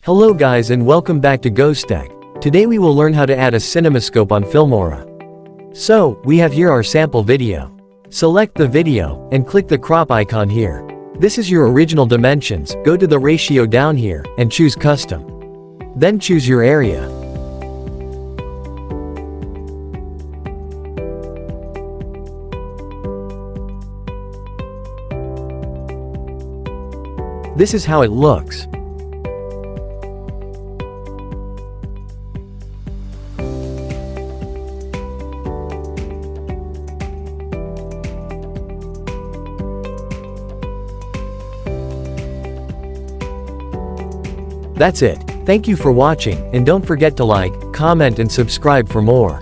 Hello guys and welcome back to GhostTech. Today we will learn how to add a Cinemascope on Filmora. So, we have here our sample video. Select the video, and click the crop icon here. This is your original dimensions, go to the ratio down here, and choose custom. Then choose your area. This is how it looks. That's it. Thank you for watching, and don't forget to like, comment and subscribe for more.